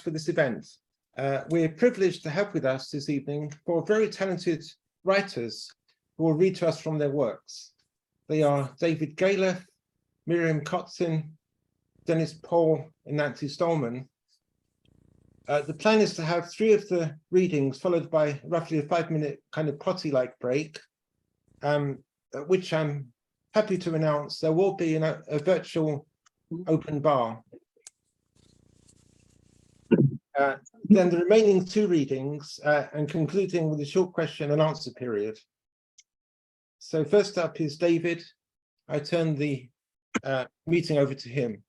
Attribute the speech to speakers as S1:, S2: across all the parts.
S1: for this event. We're privileged to have with us this evening four very talented writers who will read to us from their works. They are David Galeth, Miriam Kotzin, Dennis Paul, and Nancy Stolman. The plan is to have three of the readings followed by roughly a 5-minute kind of potty-like break, at which I'm happy to announce there will be a virtual open bar. Then the remaining two readings and concluding with a short question and answer period. So first up is David. I turn the meeting over to him.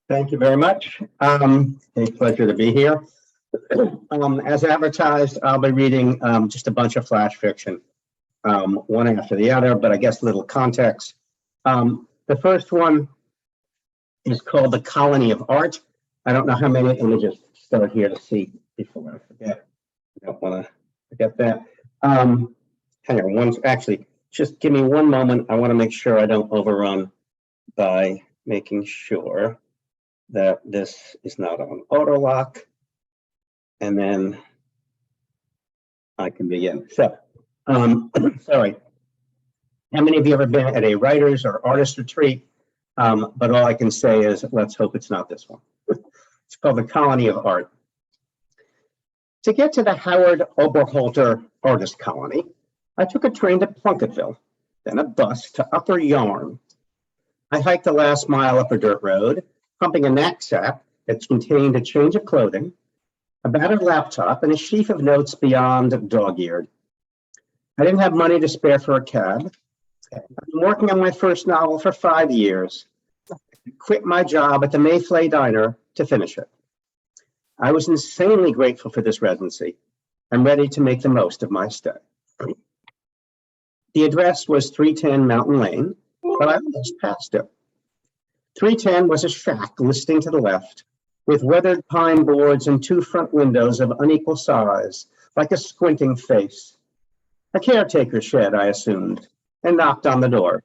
S2: Thank you very much. A pleasure to be here. As advertised, I'll be reading just a bunch of flash fiction, one after the other, but I guess a little context. The first one is called The Colony of Art. I don't know how many, let me just start here to see before I forget. I don't want to forget that. Hang on, actually, just give me one moment. I want to make sure I don't overrun by making sure that this is not on auto lock, and then I can begin. So, sorry. How many of you ever been at a writer's or artist retreat? But all I can say is, let's hope it's not this one. It's called The Colony of Art. To get to the Howard Oberhalter Artist Colony, I took a train to Plunketville, then a bus to Upper Yarm. I hiked the last mile up a dirt road, pumping a knapsack that contained a change of clothing, a battered laptop, and a sheaf of notes beyond dog-eared. I didn't have money to spare for a cab. I've been working on my first novel for 5 years. I quit my job at the Mayflay Diner to finish it. I was insanely grateful for this residency. I'm ready to make the most of my stay. The address was 310 Mountain Lane, but I almost passed it. 310 was a shack listing to the left, with weathered pine boards and 2 front windows of unequal size, like a squinting face. A caretaker's shed, I assumed, and knocked on the door.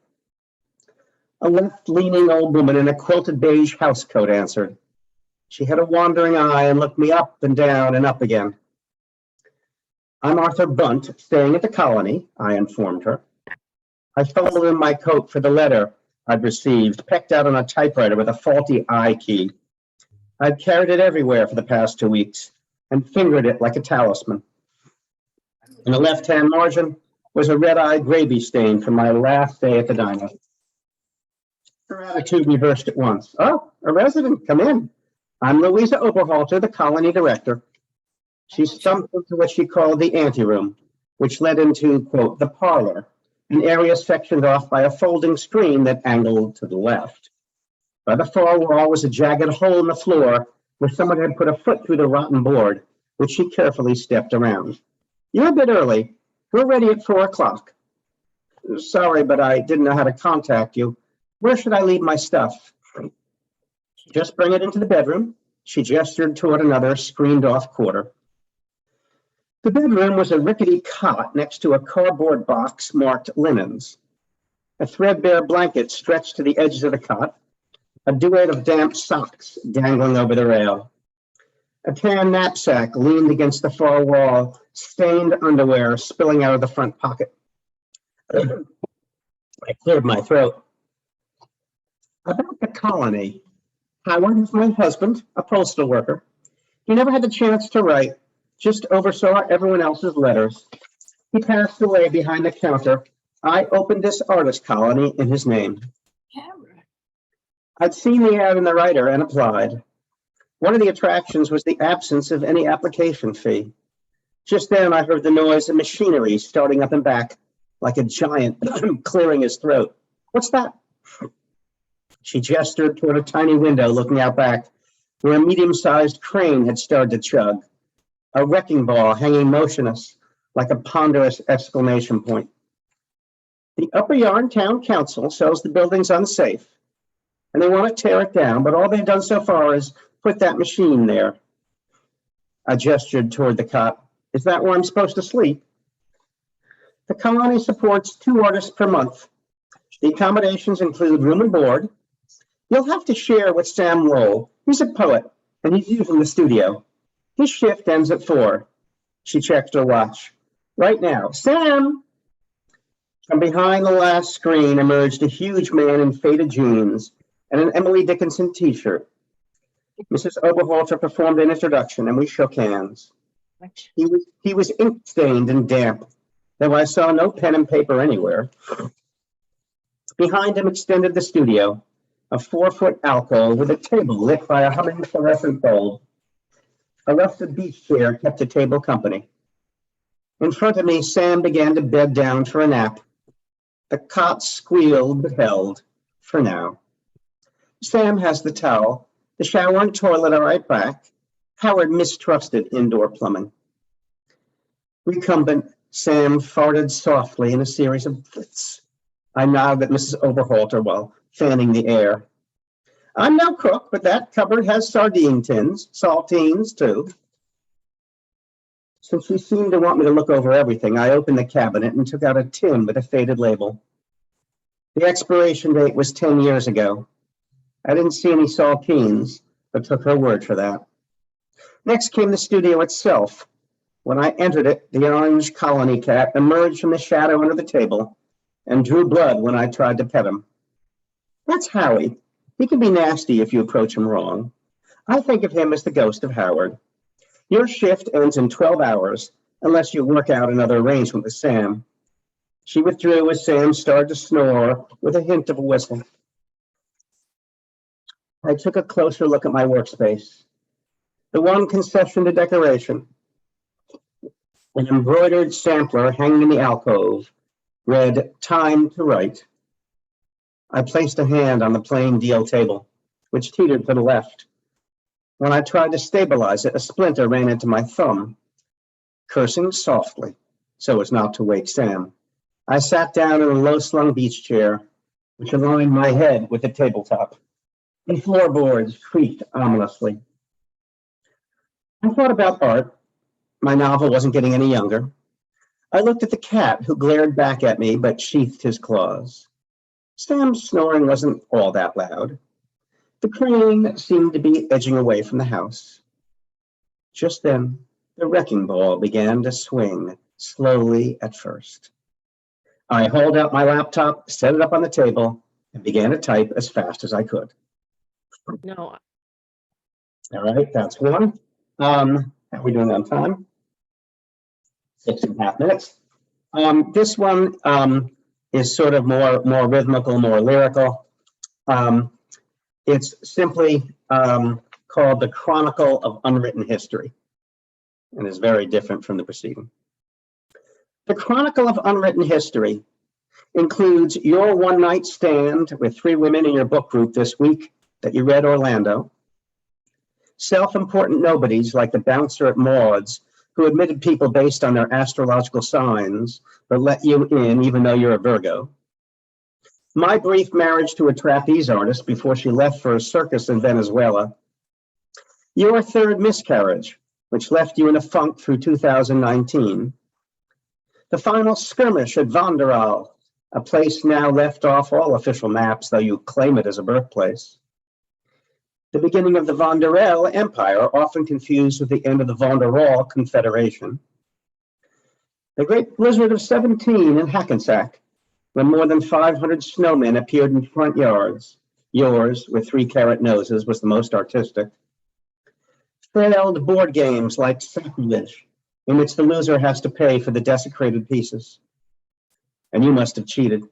S2: A left-leaning old woman in a quilted beige housecoat answered. She had a wandering eye and looked me up and down and up again. I'm Arthur Bunt, staying at the Colony, I informed her. I fumbled in my coat for the letter I'd received, pecked out on a typewriter with a faulty I key. I'd carried it everywhere for the past 2 weeks and fingered it like a talisman. In the left-hand margin was a red-eyed gravy stain from my last day at the diner. Her attitude reversed at once. Oh, a resident, come in. I'm Louisa Oberhalter, the Colony director. She stumped into what she called the anteroom, which led into, quote, the parlor, an area sectioned off by a folding screen that angled to the left. By the far wall was a jagged hole in the floor where someone had put a foot through the rotten board, which she carefully stepped around. You're a bit early. We're ready at 4 o'clock. Sorry, but I didn't know how to contact you. Where should I leave my stuff? Just bring it into the bedroom. She gestured toward another screened-off quarter. The bedroom was a rickety cot next to a cardboard box marked linens. A threadbare blanket stretched to the edges of the cot, a duet of damp socks dangling over the rail. A tan knapsack leaned against the far wall, stained underwear spilling out of the front pocket. I cleared my throat. About the Colony. Howard is my husband, a postal worker. He never had the chance to write, just oversaw everyone else's letters. He passed away behind the counter. I opened this artist colony in his name. I'd seen the ad in the writer and applied. One of the attractions was the absence of any application fee. Just then I heard the noise of machinery starting up and back, like a giant clearing his throat. What's that? She gestured toward a tiny window looking out back, where a medium-sized crane had started to chug, a wrecking ball hanging motionless like a ponderous exclamation point. The Upper Yarm Town Council sells the buildings unsafe, and they want to tear it down, but all they've done so far is put that machine there. I gestured toward the cot. Is that where I'm supposed to sleep? The Colony supports 2 artists per month. The accommodations include room and board. You'll have to share with Sam Lowell. He's a poet, and he's using the studio. His shift ends at 4. She checks her watch. Right now, Sam! From behind the last screen emerged a huge man in faded jeans and an Emily Dickinson t-shirt. Mrs. Oberholzer performed an introduction, and we shook hands. He was ink-stained and damp, though I saw no pen and paper anywhere. Behind him extended the studio, a 4-foot alcove with a table lit by a humming fluorescent bulb. A rusted beach chair kept the table company. In front of me, Sam began to bed down for a nap. The cot squealed but held, for now. Sam has the towel. The shower and toilet are right back. Howard mistrusted indoor plumbing. Recumbent, Sam farted softly in a series of fits. I nodded at Mrs. Oberholzer while fanning the air. I'm no cook, but that cupboard has sardine tins, saltines too. Since she seemed to want me to look over everything, I opened the cabinet and took out a tin with a faded label. The expiration date was 10 years ago. I didn't see any saltines, but took her word for that. Next came the studio itself. When I entered it, the orange colony cat emerged from the shadow under the table and drew blood when I tried to pet him. That's Howie. He can be nasty if you approach him wrong. I think of him as the ghost of Howard. Your shift ends in 12 hours, unless you work out another arrangement with Sam. She withdrew as Sam started to snore with a hint of a whistle. I took a closer look at my workspace. The one concession to decoration. An embroidered sampler hanging in the alcove read, "Time to write." I placed a hand on the plain deal table, which teetered to the left. When I tried to stabilize it, a splinter ran into my thumb. Cursing softly, so as not to wake Sam, I sat down in a low-slung beach chair, which aligned my head with the tabletop. The floorboards creaked ominously. I thought about art. My novel wasn't getting any younger. I looked at the cat, who glared back at me but sheathed his claws. Sam's snoring wasn't all that loud. The crane seemed to be edging away from the house. Just then, the wrecking ball began to swing, slowly at first. I hauled out my laptop, set it up on the table, and began to type as fast as I could.
S3: No,
S2: All right, that's one. How are we doing on time? 6.5 minutes. This one is sort of more rhythmical, more lyrical. It's simply called The Chronicle of Unwritten History, and is very different from the preceding. The Chronicle of Unwritten History includes your one-night stand with 3 women in your book group this week that you read Orlando, self-important nobodies like the bouncer at Maud's who admitted people based on their astrological signs, but let you in even though you're a Virgo, my brief marriage to a trapeze artist before she left for a circus in Venezuela, your 3rd miscarriage, which left you in a funk through 2019, the final skirmish at Vonderal, a place now left off all official maps, though you claim it as a birthplace, the beginning of the Vonderel Empire, often confused with the end of the Vonderall Confederation, the Great Blizzard of 17 in Hackensack, when more than 500 snowmen appeared in front yards. Yours, with 3-carat noses, was the most artistic. Failed board games like Sacrilege, in which the loser has to pay for the desecrated pieces. And you must have cheated.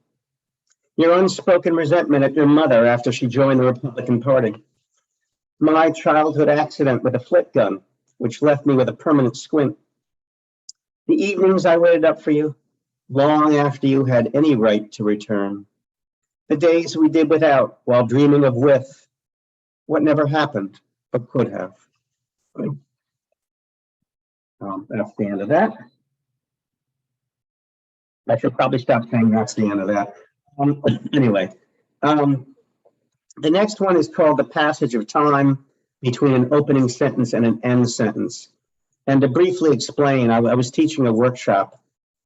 S2: Your unspoken resentment at your mother after she joined the Republican Party. My childhood accident with a flit gun, which left me with a permanent squint. The evenings I waited up for you, long after you had any right to return. The days we did without while dreaming of with, what never happened but could have. That's the end of that. I should probably stop saying that's the end of that. Anyway, the next one is called The Passage of Time Between an Opening Sentence and an End Sentence. And to briefly explain, I was teaching a workshop,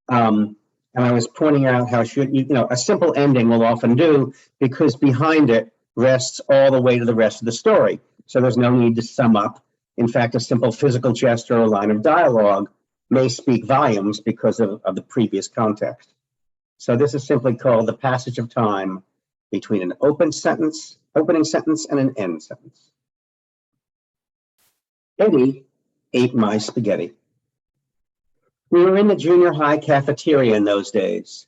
S2: and I was pointing out how a simple ending will often do, because behind it rests all the way to the rest of the story. so there's no need to sum up. In fact, a simple physical gesture or line of dialogue may speak volumes because of the previous context. So this is simply called the passage of time between an opening sentence and an end sentence. Eddie ate my spaghetti. We were in the junior high cafeteria in those days,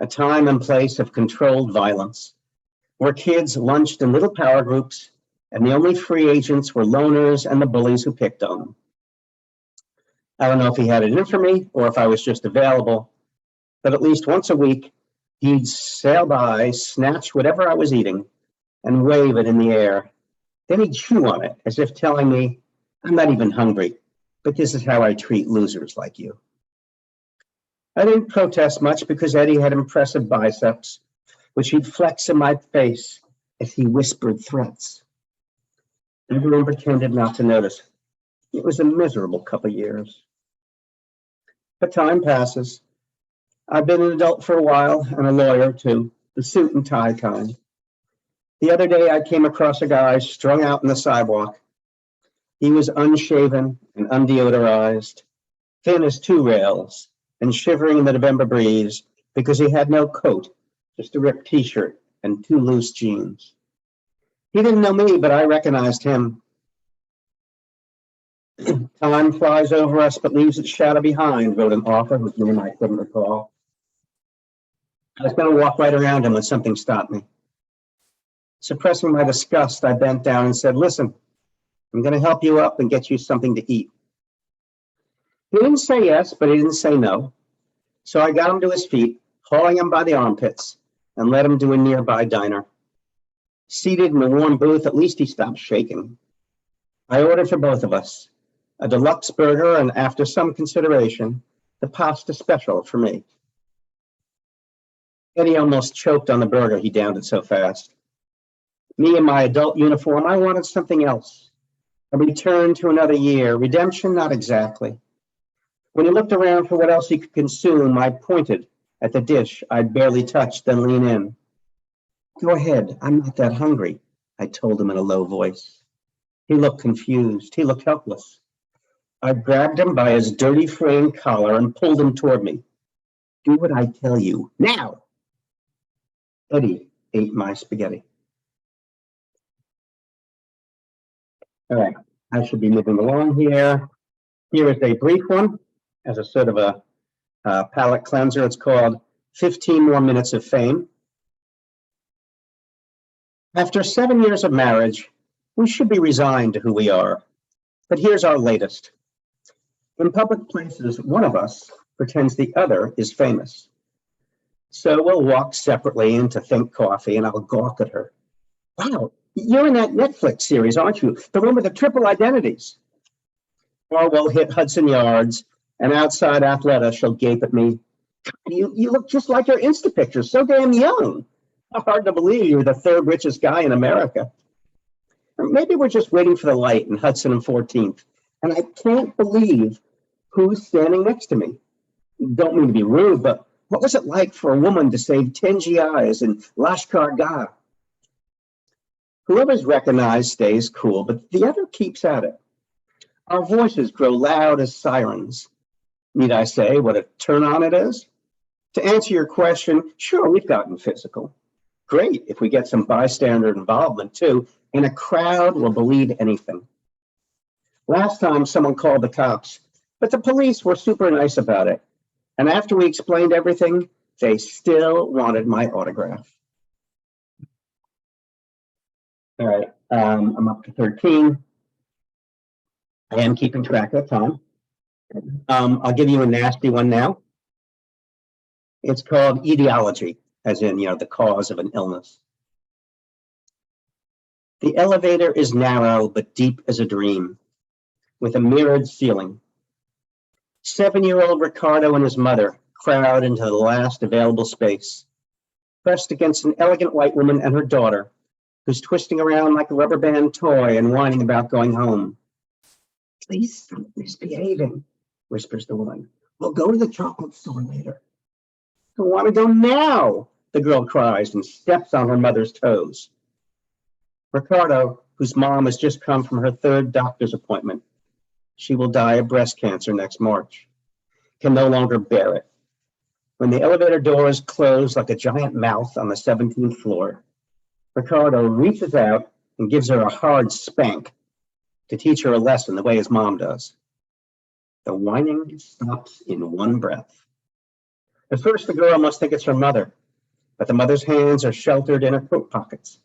S2: a time and place of controlled violence, where kids lunched in little power groups, and the only free agents were loners and the bullies who picked on them. I don't know if he had it in for me or if I was just available, but at least once a week, he'd sail by, snatch whatever I was eating, and wave it in the air. Then he'd chew on it, as if telling me, I'm not even hungry, but this is how I treat losers like you. I didn't protest much because Eddie had impressive biceps, which he'd flex in my face as he whispered threats. Everyone pretended not to notice. It was a miserable couple of years. But time passes. I've been an adult for a while and a lawyer too, the suit and tie kind. The other day I came across a guy strung out on the sidewalk. He was unshaven and undeodorized, thin as 2 rails, and shivering in the November breeze because he had no coat, just a ripped t-shirt and 2 loose jeans. He didn't know me, but I recognized him. Time flies over us, but leaves its shadow behind, wrote an author whose name I couldn't recall. I was going to walk right around him when something stopped me. Suppressing my disgust, I bent down and said, listen, I'm going to help you up and get you something to eat. He didn't say yes, but he didn't say no. So I got him to his feet, hauling him by the armpits, and led him to a nearby diner. Seated in a warm booth, at least he stopped shaking. I ordered for both of us, a deluxe burger, and after some consideration, the pasta special for me. Eddie almost choked on the burger, he downed it so fast. Me in my adult uniform, I wanted something else. A return to another year, redemption, not exactly. When he looked around for what else he could consume, I pointed at the dish I'd barely touched, then leaned in. Go ahead, I'm not that hungry, I told him in a low voice. He looked confused, he looked helpless. I grabbed him by his dirty fraying collar and pulled him toward me. Do what I tell you, now! Eddie ate my spaghetti. All right, I should be moving along here. Here is a brief one as a sort of a palate cleanser. It's called 15 More Minutes of Fame. After 7 years of marriage, we should be resigned to who we are. But here's our latest. In public places, one of us pretends the other is famous. So we'll walk separately into Think Coffee and I'll gawk at her. Wow, you're in that Netflix series, aren't you? The one with the triple identities. Or we'll hit Hudson Yards and outside Athleta, she'll gape at me. You look just like your Insta picture, so damn young. Hard to believe you're the 3rd richest guy in America. Or maybe we're just waiting for the light in Hudson and 14th, and I can't believe who's standing next to me. Don't mean to be rude, but what was it like for a woman to save 10 GIs in Lashkar Gah? Whoever's recognized stays cool, but the other keeps at it. Our voices grow loud as sirens. Need I say what a turn-on it is? To answer your question, sure, we've gotten physical. Great if we get some bystander involvement too, and a crowd will believe anything. Last time someone called the cops, but the police were super nice about it. And after we explained everything, they still wanted my autograph. All right, I'm up to 13. I am keeping track of time. I'll give you a nasty one now. It's called etiology, as in, the cause of an illness. The elevator is narrow but deep as a dream, with a mirrored ceiling. 7-year-old Ricardo and his mother crowd into the last available space, pressed against an elegant white woman and her daughter, who's twisting around like a rubber band toy and whining about going home. Please stop misbehaving, whispers the woman. We'll go to the chocolate store later. I want to go now, the girl cries and steps on her mother's toes. Ricardo, whose mom has just come from her third doctor's appointment. She will die of breast cancer next March. Can no longer bear it. When the elevator doors close like a giant mouth on the 17th floor, Ricardo reaches out and gives her a hard spank to teach her a lesson the way his mom does. The whining stops in one breath. At first, the girl must think it's her mother, but the mother's hands are sheltered in her coat pockets.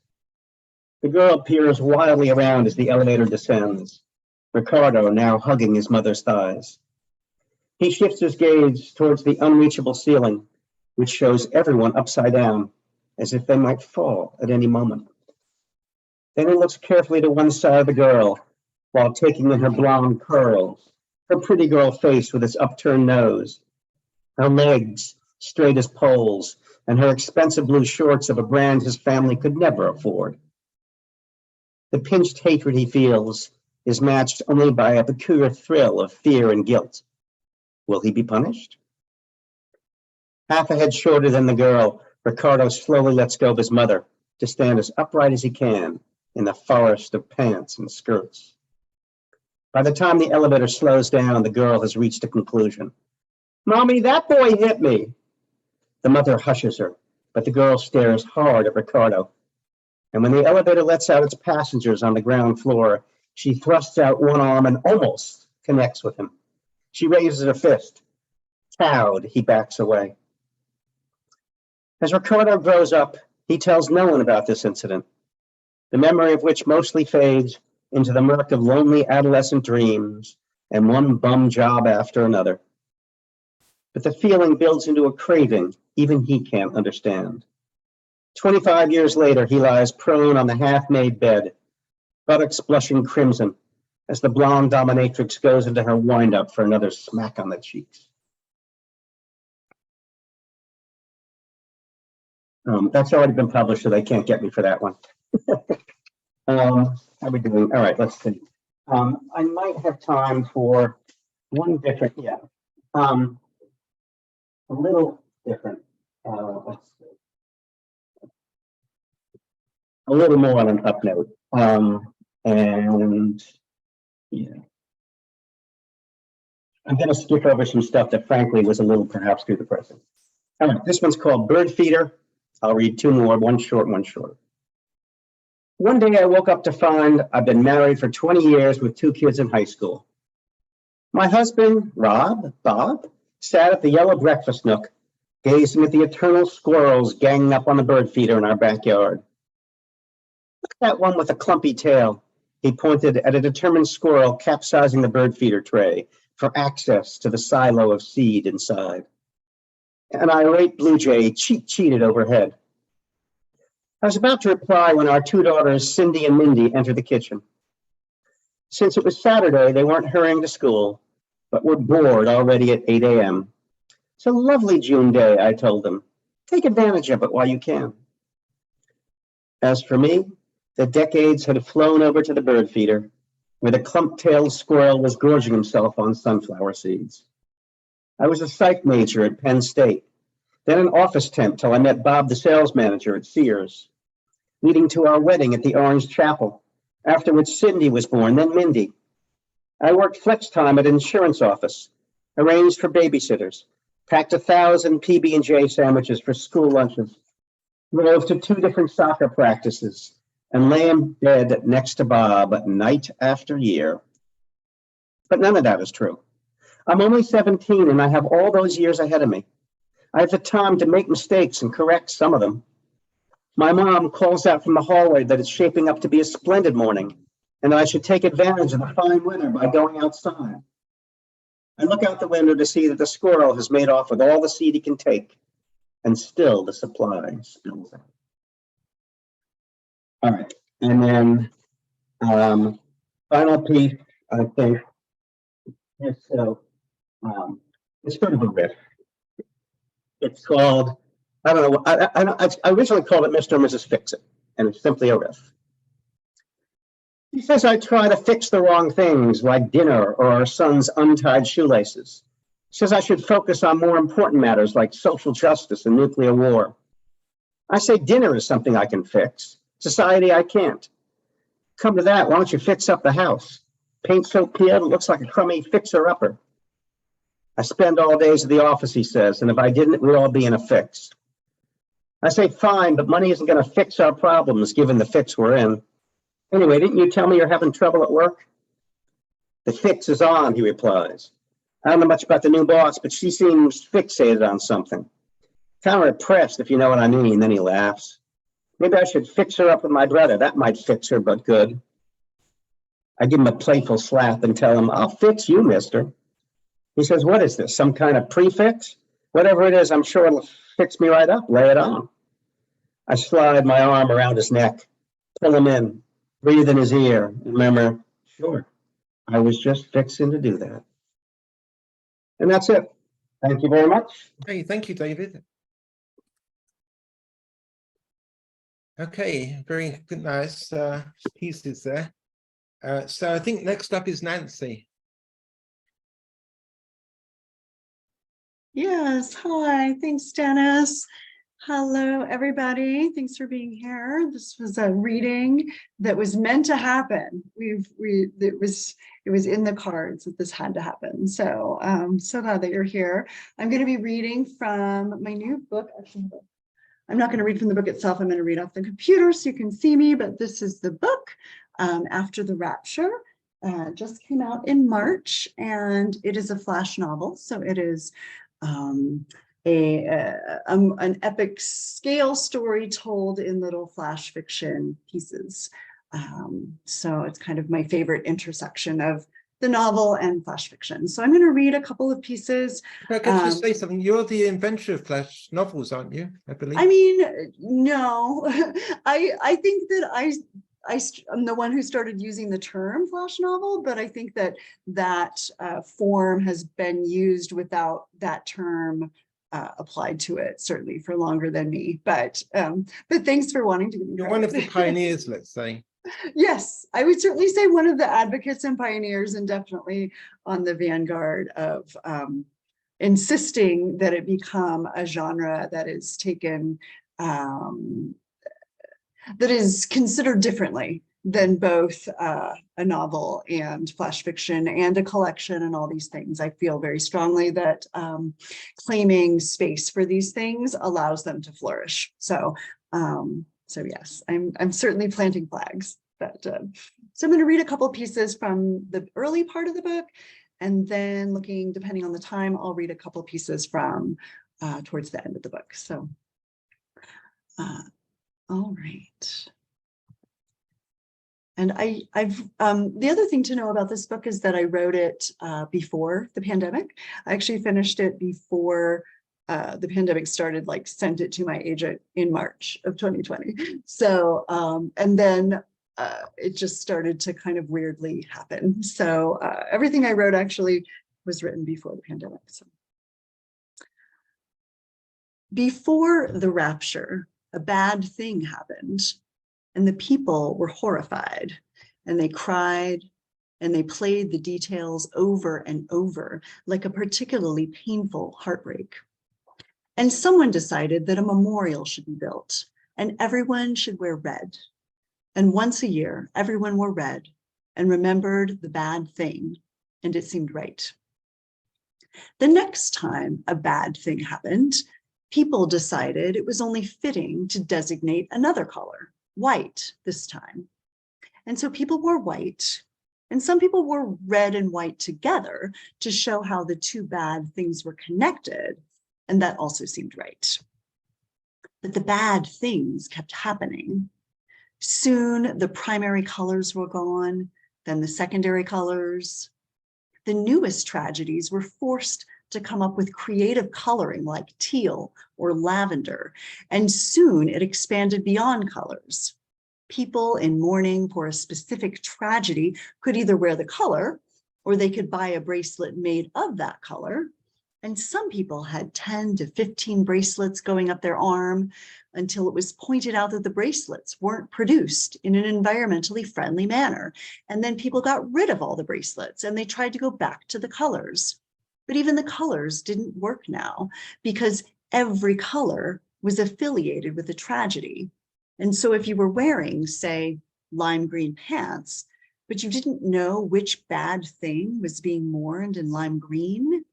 S2: The girl peers wildly around as the elevator descends, Ricardo now hugging his mother's thighs. He shifts his gaze towards the unreachable ceiling, which shows everyone upside down, as if they might fall at any moment. Then he looks carefully to one side of the girl, while taking in her blonde curls, her pretty girl face with its upturned nose, her legs straight as poles, and her expensive blue shorts of a brand his family could never afford. The pinched hatred he feels is matched only by a peculiar thrill of fear and guilt. Will he be punished? Half a head shorter than the girl, Ricardo slowly lets go of his mother to stand as upright as he can in the forest of pants and skirts. By the time the elevator slows down, the girl has reached a conclusion. "Mommy, that boy hit me." The mother hushes her, but the girl stares hard at Ricardo. And when the elevator lets out its passengers on the ground floor, she thrusts out one arm and almost connects with him. She raises a fist. Cowed, he backs away. As Ricardo grows up, he tells no one about this incident, the memory of which mostly fades into the murk of lonely adolescent dreams and one bum job after another. But the feeling builds into a craving even he can't understand. 25 years later, he lies prone on the half-made bed, buttocks blushing crimson, as the blonde dominatrix goes into her wind-up for another smack on the cheeks. That's already been published, so they can't get me for that one. How are we doing? All right, let's see. I might have time for one different, a little different. Let's see. A little more on an up note. And yeah, I'm going to skip over some stuff that frankly was a little perhaps too depressing. All right, this one's called Bird Feeder. I'll read two more, one short, one short. One day I woke up to find I've been married for 20 years with 2 kids in high school. My husband, Bob, sat at the yellow breakfast nook, gazing at the eternal squirrels ganging up on the bird feeder in our backyard. Look at that one with a clumpy tail. He pointed at a determined squirrel capsizing the bird feeder tray for access to the silo of seed inside. An irate blue jay cheated overhead. I was about to reply when our 2 daughters, Cindy and Mindy, entered the kitchen. Since it was Saturday, they weren't hurrying to school, but were bored already at 8 a.m. It's a lovely June day, I told them. Take advantage of it while you can. As for me, the decades had flown over to the bird feeder, where the clump-tailed squirrel was gorging himself on sunflower seeds. I was a psych major at Penn State, then an office temp till I met Bob, the sales manager at Sears, leading to our wedding at the Orange Chapel, after which Cindy was born, then Mindy. I worked flex time at an insurance office, arranged for babysitters, packed 1,000 PB&J sandwiches for school lunches, drove to 2 different soccer practices, and lay in bed next to Bob night after year. But none of that is true. I'm only 17 and I have all those years ahead of me. I have the time to make mistakes and correct some of them. My mom calls out from the hallway that it's shaping up to be a splendid morning and that I should take advantage of the fine weather by going outside. I look out the window to see that the squirrel has made off with all the seed he can take, and still the supply spills out. All right, and then final piece, I think, is it's sort of a riff. It's called, I don't know, I originally called it Mr. and Mrs. Fix-It, and it's simply a riff. He says I try to fix the wrong things, like dinner or our son's untied shoelaces. He says I should focus on more important matters like social justice and nuclear war. I say dinner is something I can fix. Society, I can't. Come to that, why don't you fix up the house? Paint so peeled, it looks like a crummy fixer-upper. I spend all days at the office, he says, and if I didn't, we'd all be in a fix. I say, fine, but money isn't going to fix our problems, given the fix we're in. Anyway, didn't you tell me you're having trouble at work? The fix is on, he replies. I don't know much about the new boss, but she seems fixated on something. Kind of repressed, if you know what I mean. Then he laughs. Maybe I should fix her up with my brother. That might fix her, but good. I give him a playful slap and tell him, I'll fix you, mister. He says, what is this, some kind of prefix? Whatever it is, I'm sure it'll fix me right up. Lay it on. I slide my arm around his neck, pull him in, breathe in his ear, and murmur, sure, I was just fixing to do that. And that's it. Thank you very much.
S1: Hey, thank you, David. Okay, very good, nice pieces there. So I think next up is Nancy.
S3: Yes, hi, thanks, Dennis. Hello, everybody. Thanks for being here. This was a reading that was meant to happen. It was in the cards that this had to happen. So so glad that you're here. I'm going to be reading from my new book. Actually, I'm not going to read from the book itself. I'm going to read off the computer so you can see me, but this is the book, After the Rapture. Just came out in March, and it is a flash novel. So it is an epic scale story told in little flash fiction pieces. So it's kind of my favorite intersection of the novel and flash fiction. So I'm going to read a couple of pieces.
S1: I can just say something. You're the inventor of flash novels, aren't you? I believe.
S3: I mean, no, I think that I'm the one who started using the term flash novel, but I think that form has been used without that term applied to it, certainly for longer than me. But thanks for wanting to give me
S1: You're
S3: credit.
S1: one of the pioneers, let's say.
S3: Yes, I would certainly say one of the advocates and pioneers, and definitely on the vanguard of insisting that it become a genre that is taken, that is considered differently than both a novel and flash fiction and a collection and all these things. I feel very strongly that claiming space for these things allows them to flourish. So yes, I'm certainly planting flags. But so I'm going to read a couple pieces from the early part of the book, and then looking, depending on the time, I'll read a couple pieces from towards the end of the book. So, all right. And I've the other thing to know about this book is that I wrote it before the pandemic. I actually finished it before the pandemic started, like sent it to my agent in March of 2020. So, and then it just started to kind of weirdly happen. So everything I wrote actually was written before the pandemic. So before the rapture, a bad thing happened, and the people were horrified, and they cried, and they played the details over and over like a particularly painful heartbreak. And someone decided that a memorial should be built, and everyone should wear red. And once a year, everyone wore red and remembered the bad thing, and it seemed right. The next time a bad thing happened, people decided it was only fitting to designate another color, white this time. And so people wore white, and some people wore red and white together to show how the two bad things were connected, and that also seemed right. But the bad things kept happening. Soon the primary colors were gone, then the secondary colors. The newest tragedies were forced to come up with creative coloring like teal or lavender, and soon it expanded beyond colors. People in mourning for a specific tragedy could either wear the color, or they could buy a bracelet made of that color. And some people had 10 to 15 bracelets going up their arm until it was pointed out that the bracelets weren't produced in an environmentally friendly manner. And then people got rid of all the bracelets and they tried to go back to the colors. But even the colors didn't work now because every color was affiliated with a tragedy. And so if you were wearing, say, lime green pants, but you didn't know which bad thing was being mourned in lime green,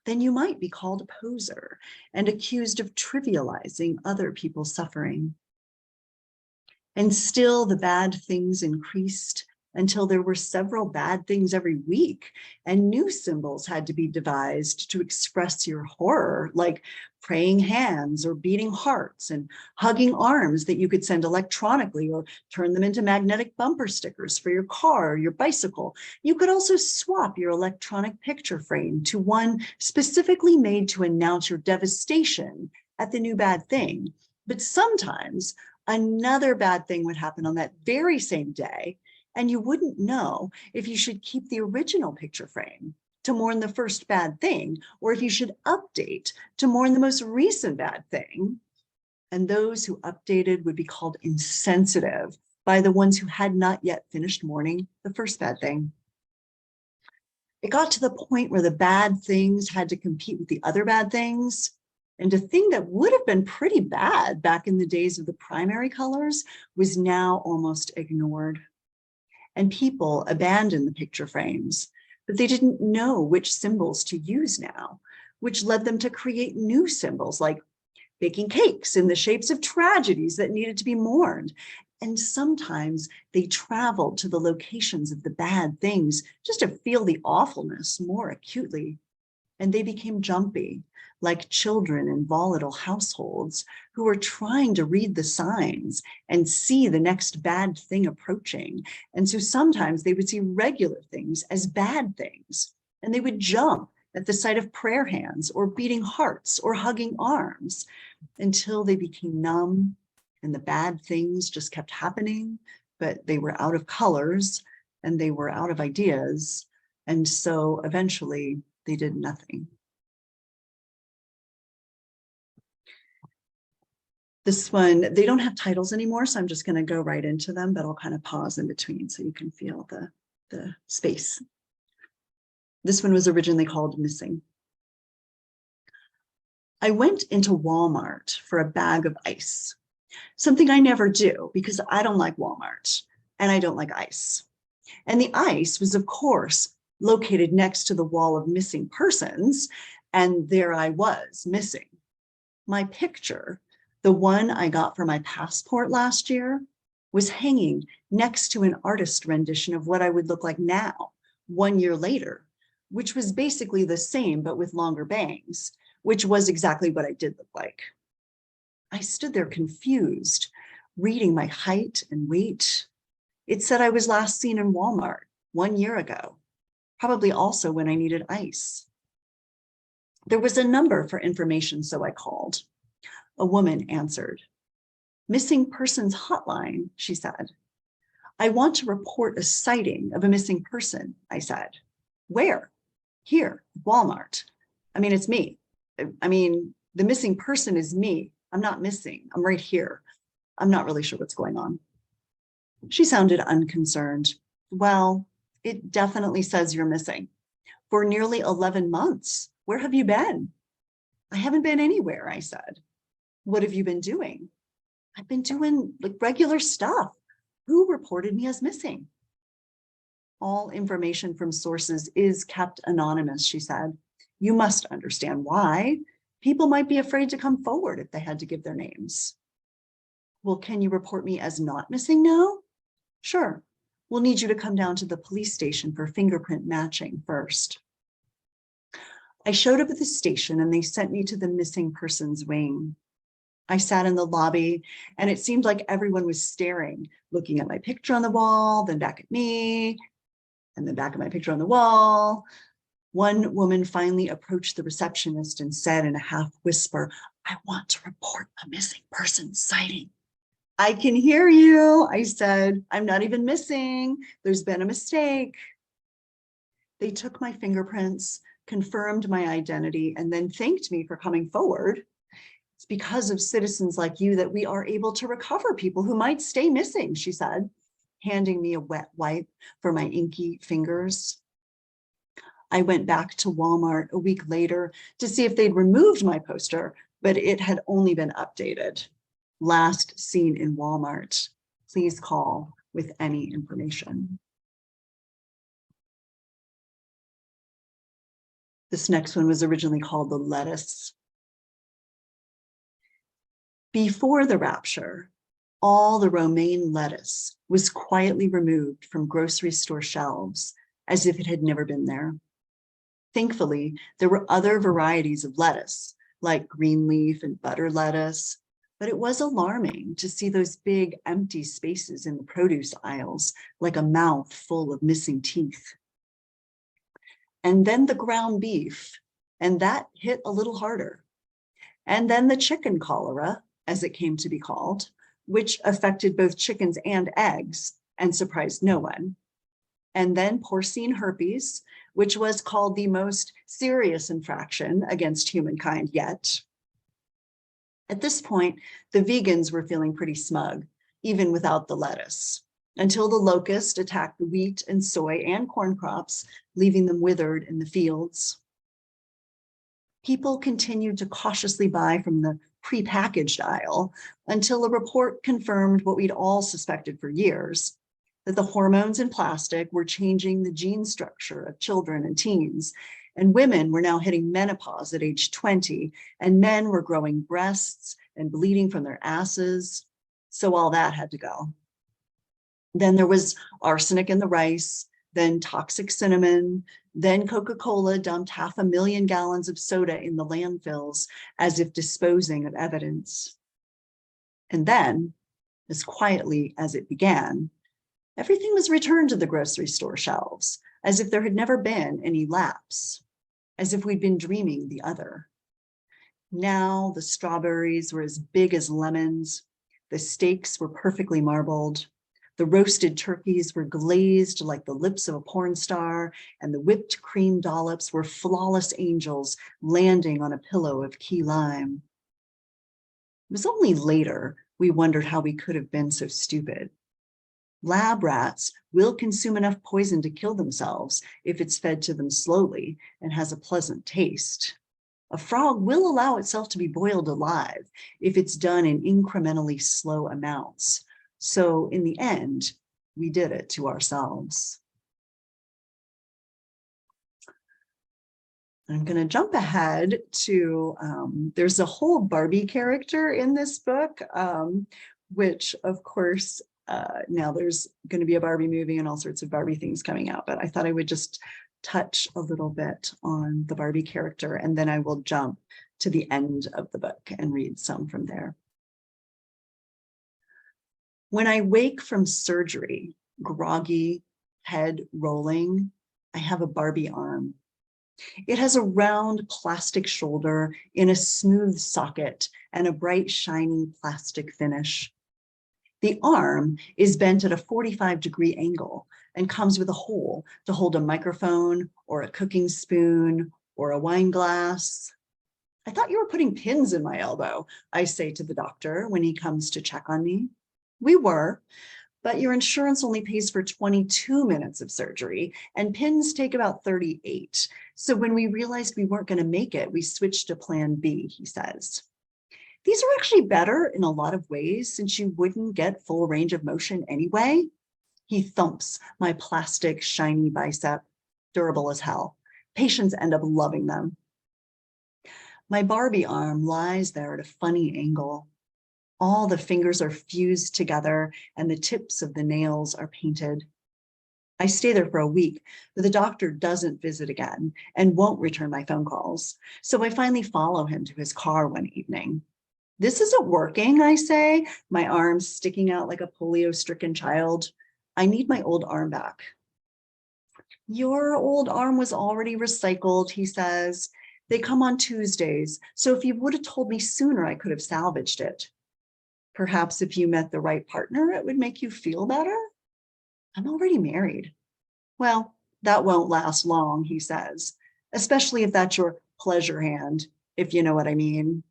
S3: then you might be called a poser and accused of trivializing other people's suffering. And still the bad things increased until there were several bad things every week, and new symbols had to be devised to express your horror, like praying hands or beating hearts and hugging arms that you could send electronically or turn them into magnetic bumper stickers for your car or your bicycle. You could also swap your electronic picture frame to one specifically made to announce your devastation at the new bad thing. But sometimes another bad thing would happen on that very same day, and you wouldn't know if you should keep the original picture frame to mourn the first bad thing, or if you should update to mourn the most recent bad thing. And those who updated would be called insensitive by the ones who had not yet finished mourning the first bad thing. It got to the point where the bad things had to compete with the other bad things. And a thing that would have been pretty bad back in the days of the primary colors was now almost ignored. And people abandoned the picture frames, but they didn't know which symbols to use now, which led them to create new symbols like baking cakes in the shapes of tragedies that needed to be mourned. And sometimes they traveled to the locations of the bad things just to feel the awfulness more acutely. And they became jumpy, like children in volatile households who were trying to read the signs and see the next bad thing approaching. And so sometimes they would see regular things as bad things, and they would jump at the sight of prayer hands or beating hearts or hugging arms until they became numb and the bad things just kept happening, but they were out of colors and they were out of ideas. And so eventually they did nothing. This one, they don't have titles anymore, so I'm just going to go right into them, but I'll kind of pause in between so you can feel the space. This one was originally called Missing. I went into Walmart for a bag of ice, something I never do because I don't like Walmart and I don't like ice. And the ice was, of course, located next to the wall of missing persons, and there I was, missing. My picture, the one I got for my passport last year, was hanging next to an artist rendition of what I would look like now, 1 year later, which was basically the same, but with longer bangs, which was exactly what I did look like. I stood there confused, reading my height and weight. It said I was last seen in Walmart 1 year ago, probably also when I needed ice. There was a number for information, so I called. A woman answered. Missing persons hotline, she said. I want to report a sighting of a missing person, I said. Where? Here, Walmart. I mean, it's me. I mean, the missing person is me. I'm not missing. I'm right here. I'm not really sure what's going on. She sounded unconcerned. Well, it definitely says you're missing. For nearly 11 months. Where have you been? I haven't been anywhere, I said. What have you been doing? I've been doing like regular stuff. Who reported me as missing? All information from sources is kept anonymous, she said. You must understand why. People might be afraid to come forward if they had to give their names. Well, can you report me as not missing now? Sure. We'll need you to come down to the police station for fingerprint matching first. I showed up at the station and they sent me to the missing persons wing. I sat in the lobby and it seemed like everyone was staring, looking at my picture on the wall, then back at me, and then back at my picture on the wall. One woman finally approached the receptionist and said in a half whisper, I want to report a missing person sighting. I can hear you, I said. I'm not even missing. There's been a mistake. They took my fingerprints, confirmed my identity, and then thanked me for coming forward. It's because of citizens like you that we are able to recover people who might stay missing, she said, handing me a wet wipe for my inky fingers. I went back to Walmart a week later to see if they'd removed my poster, but it had only been updated. Last seen in Walmart. Please call with any information. This next one was originally called the lettuce. Before the rapture, all the romaine lettuce was quietly removed from grocery store shelves as if it had never been there. Thankfully, there were other varieties of lettuce, like green leaf and butter lettuce, but it was alarming to see those big empty spaces in the produce aisles, like a mouth full of missing teeth. And then the ground beef, and that hit a little harder. And then the chicken cholera, as it came to be called, which affected both chickens and eggs and surprised no one. And then porcine herpes, which was called the most serious infraction against humankind yet. At this point, the vegans were feeling pretty smug, even without the lettuce, until the locust attacked the wheat and soy and corn crops, leaving them withered in the fields. People continued to cautiously buy from the prepackaged aisle until a report confirmed what we'd all suspected for years, that the hormones in plastic were changing the gene structure of children and teens, and women were now hitting menopause at age 20, and men were growing breasts and bleeding from their asses, so all that had to go. Then there was arsenic in the rice, then toxic cinnamon, then Coca-Cola dumped 500,000 gallons of soda in the landfills as if disposing of evidence. And then, as quietly as it began, everything was returned to the grocery store shelves, as if there had never been any lapse, as if we'd been dreaming the other. Now the strawberries were as big as lemons, the steaks were perfectly marbled, the roasted turkeys were glazed like the lips of a porn star, and the whipped cream dollops were flawless angels landing on a pillow of key lime. It was only later we wondered how we could have been so stupid. Lab rats will consume enough poison to kill themselves if it's fed to them slowly and has a pleasant taste. A frog will allow itself to be boiled alive if it's done in incrementally slow amounts. So in the end, we did it to ourselves. I'm going to jump ahead to, there's a whole Barbie character in this book, which of course, now there's going to be a Barbie movie and all sorts of Barbie things coming out, but I thought I would just touch a little bit on the Barbie character, and then I will jump to the end of the book and read some from there. When I wake from surgery, groggy, head rolling, I have a Barbie arm. It has a round plastic shoulder in a smooth socket and a bright, shiny plastic finish. The arm is bent at a 45-degree angle and comes with a hole to hold a microphone or a cooking spoon or a wine glass. I thought you were putting pins in my elbow, I say to the doctor when he comes to check on me. We were, but your insurance only pays for 22 minutes of surgery and pins take about 38. So when we realized we weren't going to make it, we switched to plan B, he says. These are actually better in a lot of ways since you wouldn't get full range of motion anyway. He thumps my plastic shiny bicep, durable as hell. Patients end up loving them. My Barbie arm lies there at a funny angle. All the fingers are fused together and the tips of the nails are painted. I stay there for a week, but the doctor doesn't visit again and won't return my phone calls. So I finally follow him to his car one evening. This isn't working, I say, my arm sticking out like a polio-stricken child. I need my old arm back. Your old arm was already recycled, he says. They come on Tuesdays, so if you would have told me sooner, I could have salvaged it. Perhaps if you met the right partner, it would make you feel better. I'm already married. Well, that won't last long, he says, especially if that's your pleasure hand, if you know what I mean.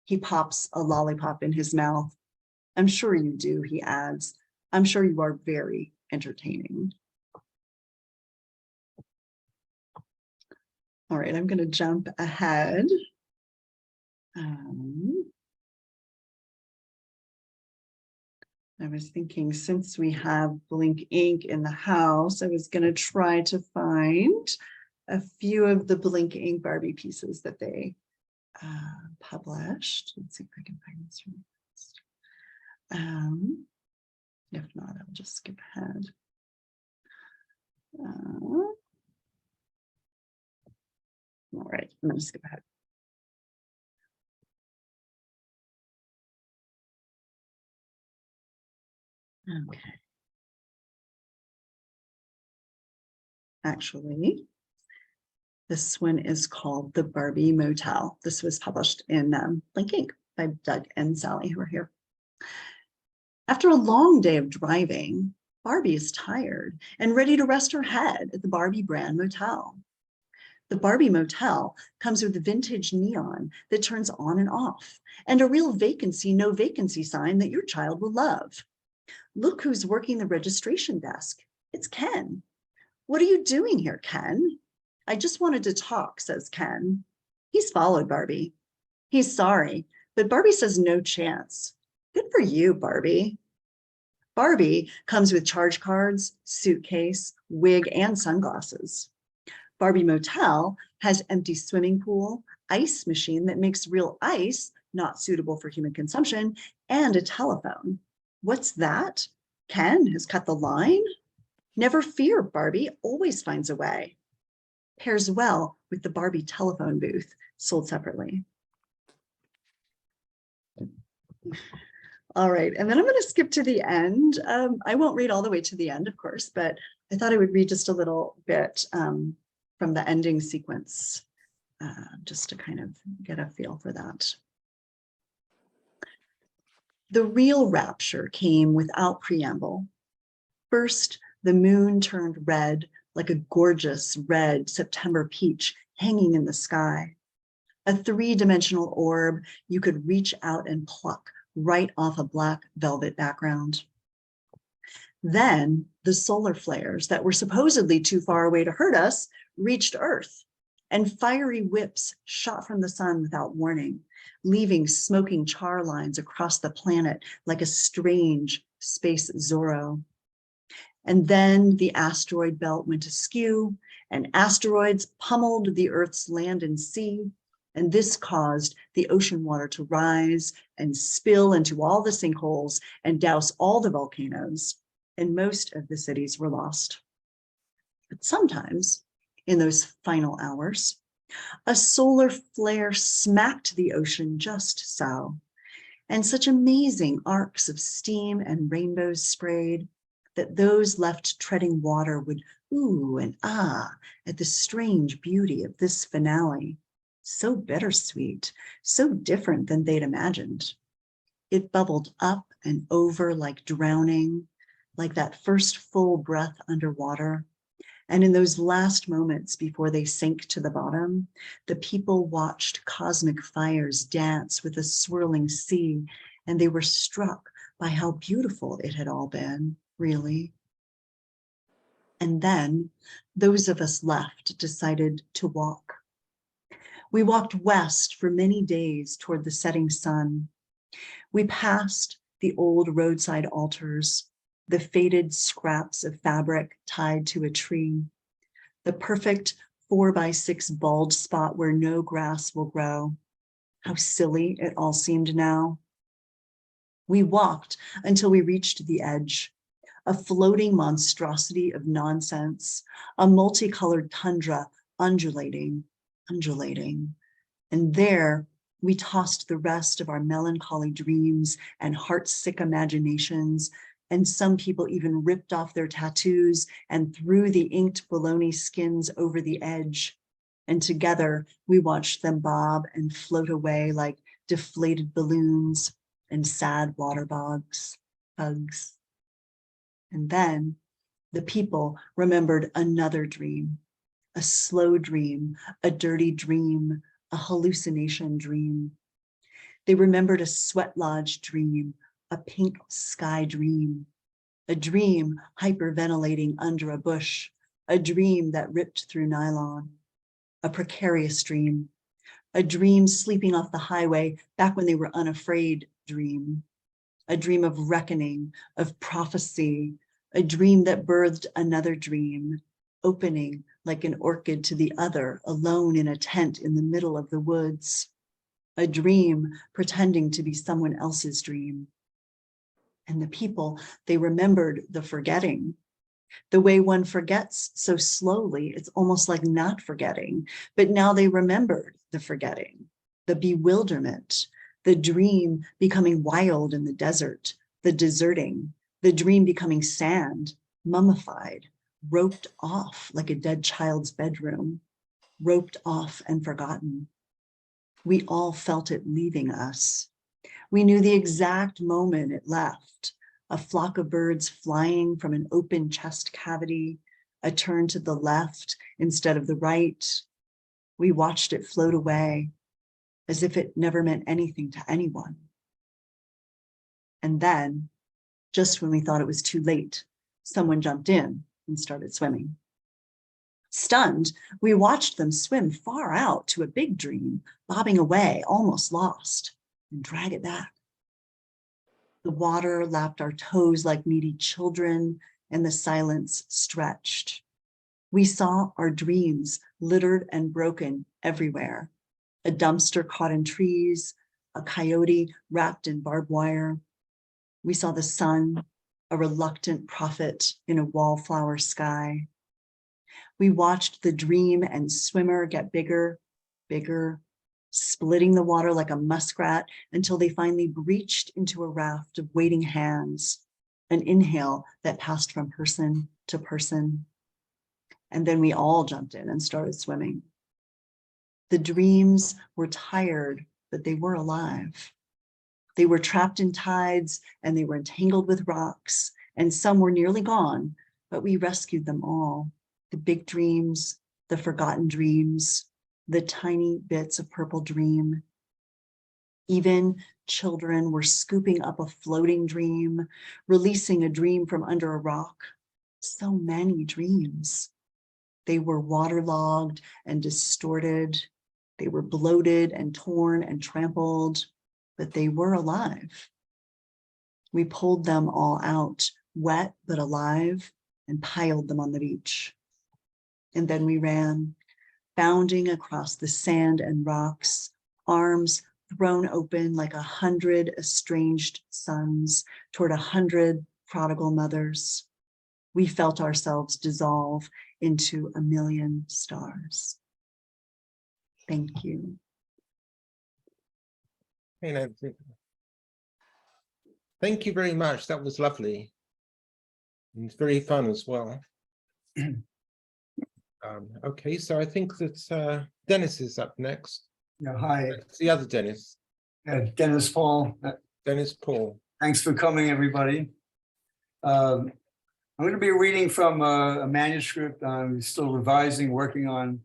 S3: He pops a lollipop in his mouth. I'm sure you do, he adds. I'm sure you are very entertaining. All right, I'm going to jump ahead. I was thinking, since we have Blink Ink in the house, I was going to try to find a few of the Blink Ink Barbie pieces that they published. Let's see if I can find this really fast. If not, I'll just skip ahead. All right, I'm going to skip ahead. Okay. Actually, this one is called The Barbie Motel. This was published in Blink Ink by Doug and Sally, who are here. After a long day of driving, Barbie is tired and ready to rest her head at the Barbie brand motel. The Barbie Motel comes with a vintage neon that turns on and off, and a real vacancy, no vacancy sign that your child will love. Look who's working the registration desk. It's Ken. What are you doing here, Ken? I just wanted to talk, says Ken. He's followed Barbie. He's sorry, but Barbie says no chance. Good for you, Barbie. Barbie comes with charge cards, suitcase, wig, and sunglasses. Barbie Motel has empty swimming pool, ice machine that makes real ice, not suitable for human consumption, and a telephone. What's that? Ken has cut the line? Never fear, Barbie always finds a way. Pairs well with the Barbie telephone booth, sold separately. All right, and then I'm going to skip to the end. I won't read all the way to the end, of course, but I thought I would read just a little bit from the ending sequence, just to kind of get a feel for that. The real rapture came without preamble. First, the moon turned red like a gorgeous red September peach hanging in the sky. A three-dimensional orb you could reach out and pluck right off a black velvet background. Then the solar flares that were supposedly too far away to hurt us reached Earth, and fiery whips shot from the sun without warning, leaving smoking char lines across the planet like a strange space Zorro. And then the asteroid belt went askew, and asteroids pummeled the Earth's land and sea, and this caused the ocean water to rise and spill into all the sinkholes and douse all the volcanoes, and most of the cities were lost. But sometimes, in those final hours, a solar flare smacked the ocean just so, and such amazing arcs of steam and rainbows sprayed that those left treading water would ooh and ah at the strange beauty of this finale. So bittersweet, so different than they'd imagined. It bubbled up and over like drowning, like that first full breath underwater. And in those last moments before they sank to the bottom, the people watched cosmic fires dance with a swirling sea, and they were struck by how beautiful it had all been, really. And then those of us left decided to walk. We walked west for many days toward the setting sun. We passed the old roadside altars, the faded scraps of fabric tied to a tree, the perfect 4x6 bald spot where no grass will grow. How silly it all seemed now. We walked until we reached the edge, a floating monstrosity of nonsense, a multicolored tundra undulating. And there we tossed the rest of our melancholy dreams and heart-sick imaginations, and some people even ripped off their tattoos and threw the inked bologna skins over the edge. And together we watched them bob and float away like deflated balloons and sad water bugs. And then the people remembered another dream, a slow dream, a dirty dream, a hallucination dream. They remembered a sweat lodge dream, a pink sky dream, a dream hyperventilating under a bush, a dream that ripped through nylon, a precarious dream, a dream sleeping off the highway back when they were unafraid dream, a dream of reckoning, of prophecy, a dream that birthed another dream, opening like an orchid to the other, alone in a tent in the middle of the woods, a dream pretending to be someone else's dream. And the people, they remembered the forgetting, the way one forgets so slowly, it's almost like not forgetting, but now they remembered the forgetting, the bewilderment, the dream becoming wild in the desert, the deserting, the dream becoming sand, mummified, roped off like a dead child's bedroom, roped off and forgotten. We all felt it leaving us. We knew the exact moment it left, a flock of birds flying from an open chest cavity, a turn to the left instead of the right. We watched it float away as if it never meant anything to anyone. And then, just when we thought it was too late, someone jumped in and started swimming. Stunned, we watched them swim far out to a big dream, bobbing away, almost lost, and drag it back. The water lapped our toes like needy children, and the silence stretched. We saw our dreams littered and broken everywhere. A dumpster caught in trees, a coyote wrapped in barbed wire. We saw the sun, a reluctant prophet in a wallflower sky. We watched the dream and swimmer get bigger, bigger, splitting the water like a muskrat until they finally breached into a raft of waiting hands, an inhale that passed from person to person. And then we all jumped in and started swimming. The dreams were tired, but they were alive. They were trapped in tides and they were entangled with rocks, and some were nearly gone, but we rescued them all. The big dreams, the forgotten dreams, the tiny bits of purple dream. Even children were scooping up a floating dream, releasing a dream from under a rock. So many dreams. They were waterlogged and distorted. They were bloated and torn and trampled, but they were alive. We pulled them all out, wet but alive, and piled them on the beach. And then we ran, bounding across the sand and rocks, arms thrown open like 100 estranged sons toward 100 prodigal mothers. We felt ourselves dissolve into 1,000,000 stars. Thank you.
S1: Hey, Nancy. Thank you very much. That was lovely. And very fun as well. Okay, so I think that Dennis is up next.
S4: Yeah, hi,
S1: It's the other Dennis,
S4: Dennis Paul.
S1: Dennis Paul.
S4: Thanks for coming, everybody. I'm going to be reading from a manuscript I'm still revising, working on,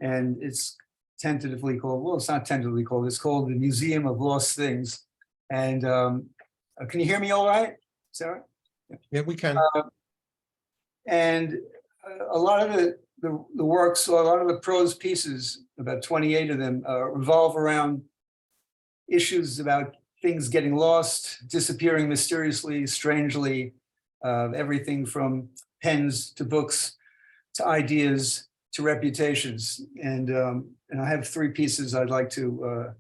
S4: and it's tentatively called, well, it's not tentatively called, it's called The Museum of Lost Things. And can you hear me all right, Sarah?
S1: Yeah, we can.
S4: And a lot of the works, so a lot of the prose pieces, about 28 of them, revolve around issues about things getting lost, disappearing mysteriously, strangely, everything from pens to books to ideas to reputations. And I have 3 pieces I'd like to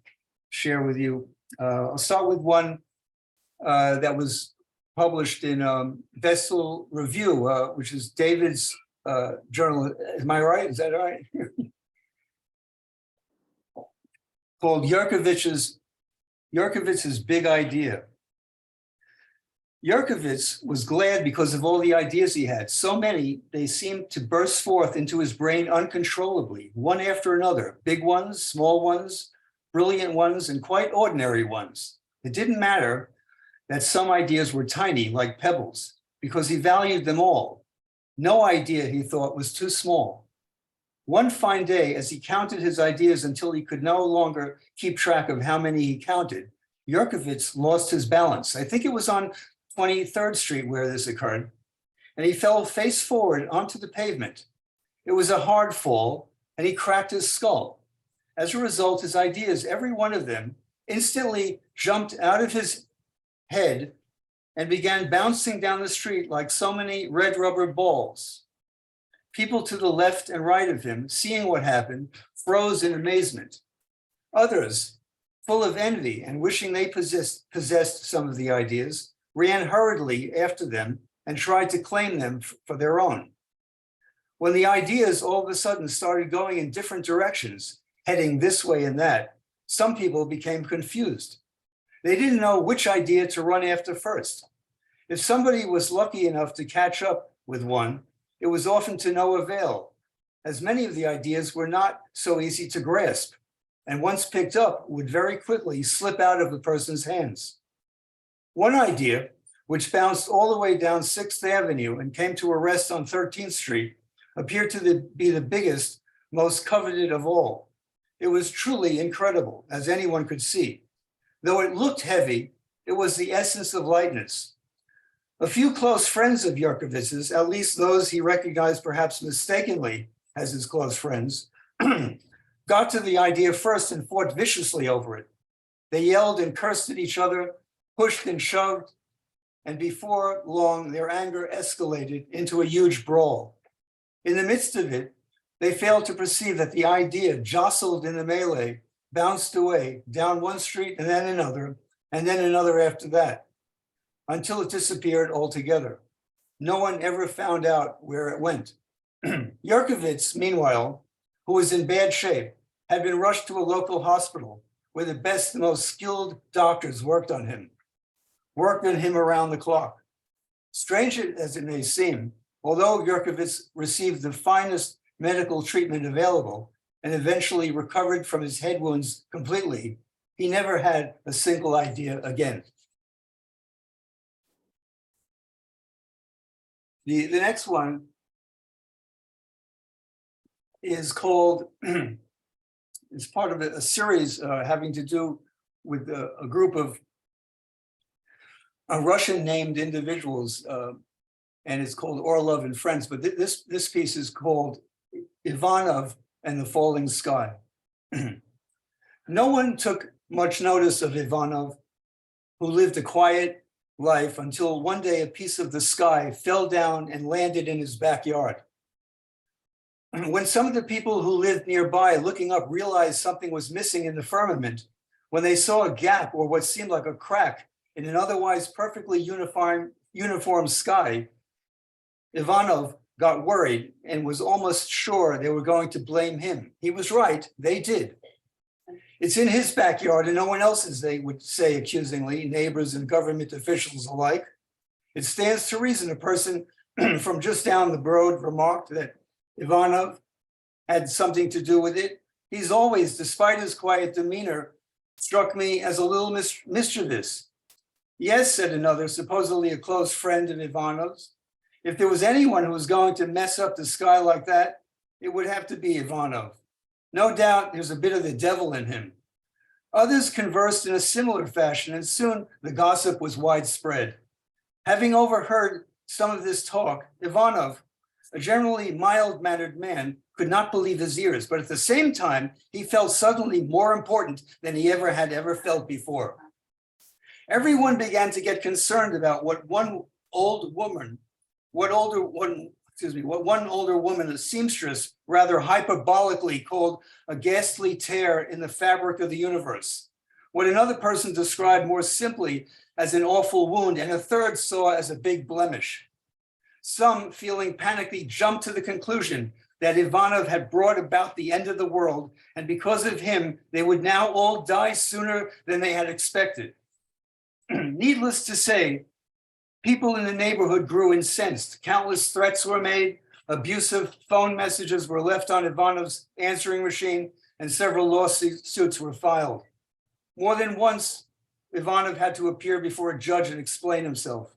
S4: share with you. I'll start with one that was published in Vestal Review, which is David's journal. Am I right? Is that right? Called Yerkovitz's Big Idea. Yerkovitz was glad because of all the ideas he had. So many, they seemed to burst forth into his brain uncontrollably, one after another, big ones, small ones, brilliant ones, and quite ordinary ones. It didn't matter that some ideas were tiny, like pebbles, because he valued them all. No idea, he thought, was too small. One fine day, as he counted his ideas until he could no longer keep track of how many he counted, Yerkovitz lost his balance. I think it was on 23rd Street where this occurred, and he fell face forward onto the pavement. It was a hard fall, and he cracked his skull. As a result, his ideas, every one of them, instantly jumped out of his head and began bouncing down the street like so many red rubber balls. People to the left and right of him, seeing what happened, froze in amazement. Others, full of envy and wishing they possessed some of the ideas, ran hurriedly after them and tried to claim them for their own. When the ideas all of a sudden started going in different directions, heading this way and that, some people became confused. They didn't know which idea to run after first. If somebody was lucky enough to catch up with one, it was often to no avail, as many of the ideas were not so easy to grasp, and once picked up would very quickly slip out of the person's hands. One idea, which bounced all the way down 6th Avenue and came to a rest on 13th Street, appeared to be the biggest, most coveted of all. It was truly incredible, as anyone could see. Though it looked heavy, it was the essence of lightness. A few close friends of Yerkovitz's, at least those he recognized perhaps mistakenly as his close friends, got to the idea first and fought viciously over it. They yelled and cursed at each other, pushed and shoved, and before long their anger escalated into a huge brawl. In the midst of it, they failed to perceive that the idea, jostled in the melee, bounced away down one street and then another after that, until it disappeared altogether. No one ever found out where it went. Yerkovitz, meanwhile, who was in bad shape, had been rushed to a local hospital where the best and most skilled doctors worked on him around the clock. Strange as it may seem, although Yerkovitz received the finest medical treatment available and eventually recovered from his head wounds completely, he never had a single idea again. The next one is called, it's part of a series having to do with a group of Russian named individuals, and it's called Orlov and Friends, but this piece is called Ivanov and the Falling Sky. No one took much notice of Ivanov, who lived a quiet life until one day a piece of the sky fell down and landed in his backyard. When some of the people who lived nearby, looking up, realized something was missing in the firmament, when they saw a gap or what seemed like a crack in an otherwise perfectly uniform sky, Ivanov got worried and was almost sure they were going to blame him. He was right, they did. It's in his backyard and no one else's, they would say accusingly, neighbors and government officials alike. It stands to reason a person from just down the road remarked that Ivanov had something to do with it. He's always, despite his quiet demeanor, struck me as a little mischievous. Yes, said another, supposedly a close friend of Ivanov's. If there was anyone who was going to mess up the sky like that, it would have to be Ivanov. No doubt there's a bit of the devil in him. Others conversed in a similar fashion, and soon the gossip was widespread. Having overheard some of this talk, Ivanov, a generally mild-mannered man, could not believe his ears, but at the same time, he felt suddenly more important than he had felt before. Everyone began to get concerned about what one older woman, a seamstress, rather hyperbolically called a ghastly tear in the fabric of the universe, what another person described more simply as an awful wound, and a third saw as a big blemish. Some, feeling panically, jumped to the conclusion that Ivanov had brought about the end of the world, and because of him, they would now all die sooner than they had expected. Needless to say, people in the neighborhood grew incensed. Countless threats were made, abusive phone messages were left on Ivanov's answering machine, and several lawsuits were filed. More than once, Ivanov had to appear before a judge and explain himself.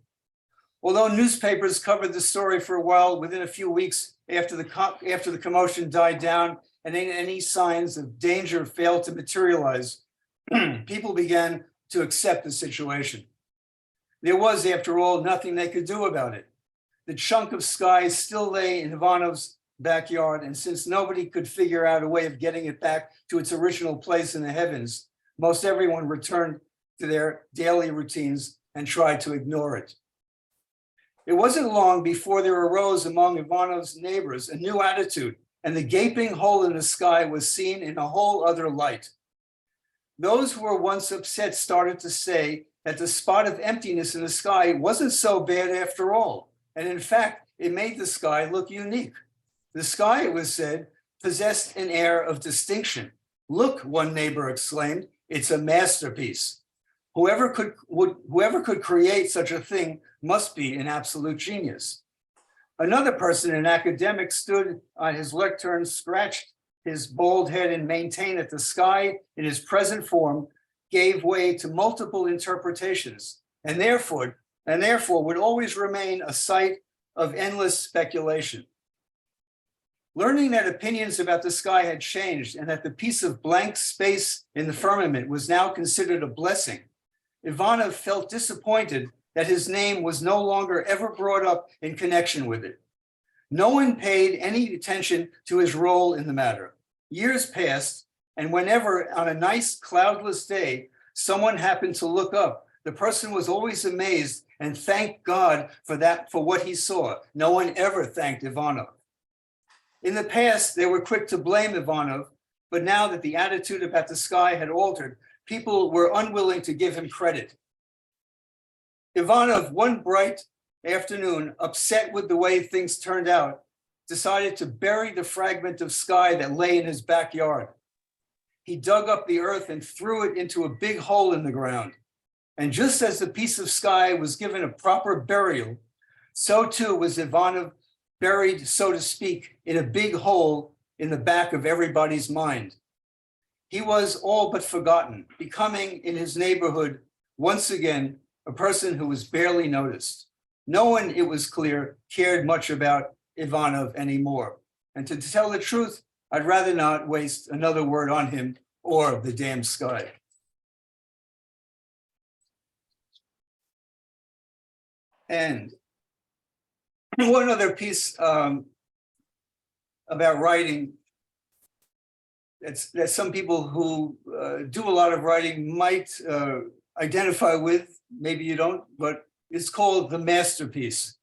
S4: Although newspapers covered the story for a while, within a few weeks after the commotion died down and any signs of danger failed to materialize, people began to accept the situation. There was, after all, nothing they could do about it. The chunk of sky still lay in Ivanov's backyard, and since nobody could figure out a way of getting it back to its original place in the heavens, most everyone returned to their daily routines and tried to ignore it. It wasn't long before there arose among Ivanov's neighbors a new attitude, and the gaping hole in the sky was seen in a whole other light. Those who were once upset started to say that the spot of emptiness in the sky wasn't so bad after all, and in fact, it made the sky look unique. The sky, it was said, possessed an air of distinction. "Look," one neighbor exclaimed, "it's a masterpiece. Whoever could create such a thing must be an absolute genius." Another person, an academic, stood on his lectern, scratched his bald head, and maintained that the sky in its present form gave way to multiple interpretations, and therefore would always remain a site of endless speculation. Learning that opinions about the sky had changed and that the piece of blank space in the firmament was now considered a blessing, Ivanov felt disappointed that his name was no longer ever brought up in connection with it. No one paid any attention to his role in the matter. Years passed, and whenever on a nice cloudless day, someone happened to look up, the person was always amazed and thanked God for what he saw. No one ever thanked Ivanov. In the past, they were quick to blame Ivanov, but now that the attitude about the sky had altered, people were unwilling to give him credit. Ivanov, one bright afternoon, upset with the way things turned out, decided to bury the fragment of sky that lay in his backyard. He dug up the earth and threw it into a big hole in the ground. And just as the piece of sky was given a proper burial, so too was Ivanov buried, so to speak, in a big hole in the back of everybody's mind. He was all but forgotten, becoming in his neighborhood, once again, a person who was barely noticed. No one, it was clear, cared much about Ivanov anymore. And to tell the truth, I'd rather not waste another word on him or the damn sky. And one other piece about writing that some people who do a lot of writing might identify with, maybe you don't, but it's called the masterpiece.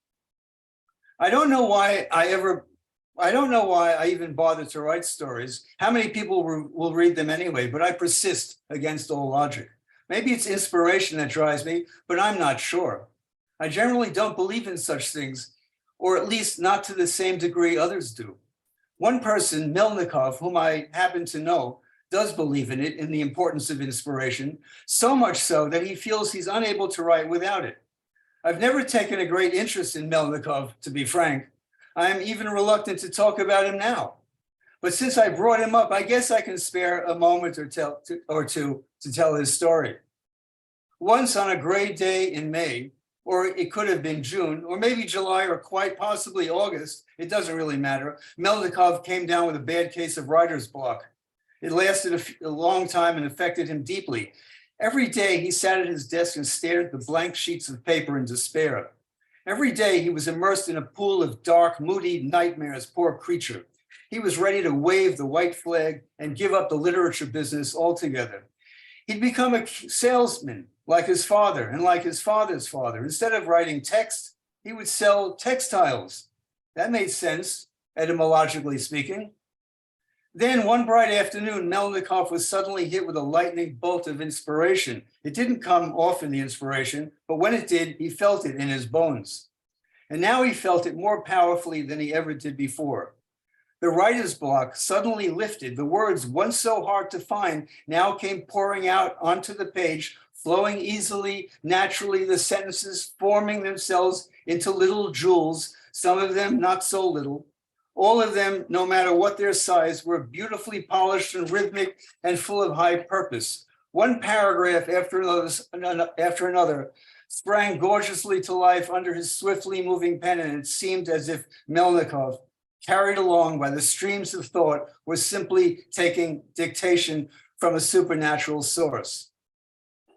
S4: I don't know why I even bother to write stories. How many people will read them anyway? But I persist against all logic. Maybe it's inspiration that drives me, but I'm not sure. I generally don't believe in such things, or at least not to the same degree others do. One person, Melnikov, whom I happen to know, does believe in it, in the importance of inspiration, so much so that he feels he's unable to write without it. I've never taken a great interest in Melnikov, to be frank. I am even reluctant to talk about him now. But since I brought him up, I guess I can spare a moment or two to tell his story. Once on a gray day in May, or it could have been June, or maybe July, or quite possibly August, it doesn't really matter, Melnikov came down with a bad case of writer's block. It lasted a long time and affected him deeply. Every day he sat at his desk and stared at the blank sheets of paper in despair. Every day he was immersed in a pool of dark, moody nightmares, poor creature. He was ready to wave the white flag and give up the literature business altogether. He'd become a salesman like his father and like his father's father. Instead of writing text, he would sell textiles. That made sense, etymologically speaking. Then one bright afternoon, Melnikov was suddenly hit with a lightning bolt of inspiration. It didn't come often, the inspiration, but when it did, he felt it in his bones. And now he felt it more powerfully than he ever did before. The writer's block suddenly lifted. The words, once so hard to find, now came pouring out onto the page, flowing easily, naturally, the sentences forming themselves into little jewels, some of them not so little. All of them, no matter what their size, were beautifully polished and rhythmic and full of high purpose. One paragraph after another sprang gorgeously to life under his swiftly moving pen, and it seemed as if Melnikov, carried along by the streams of thought, was simply taking dictation from a supernatural source.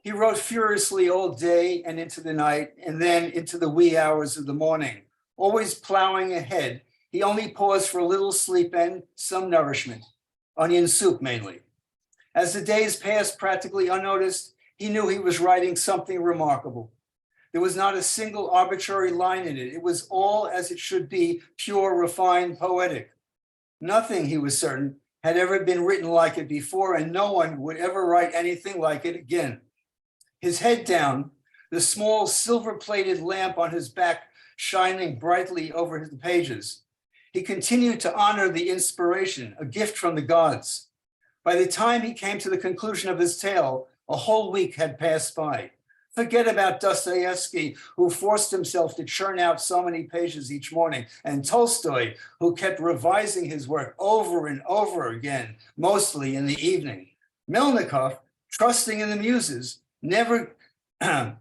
S4: He wrote furiously all day and into the night, and then into the wee hours of the morning, always plowing ahead. He only paused for a little sleep and some nourishment, onion soup mainly. As the days passed practically unnoticed, he knew he was writing something remarkable. There was not a single arbitrary line in it. It was all as it should be, pure, refined, poetic. Nothing, he was certain, had ever been written like it before, and no one would ever write anything like it again. His head down, the small silver-plated lamp on his back shining brightly over the pages, he continued to honor the inspiration, a gift from the gods. By the time he came to the conclusion of his tale, a whole week had passed by. Forget about Dostoevsky, who forced himself to churn out so many pages each morning, and Tolstoy, who kept revising his work over and over again, mostly in the evening. Melnikov, trusting in the muses, never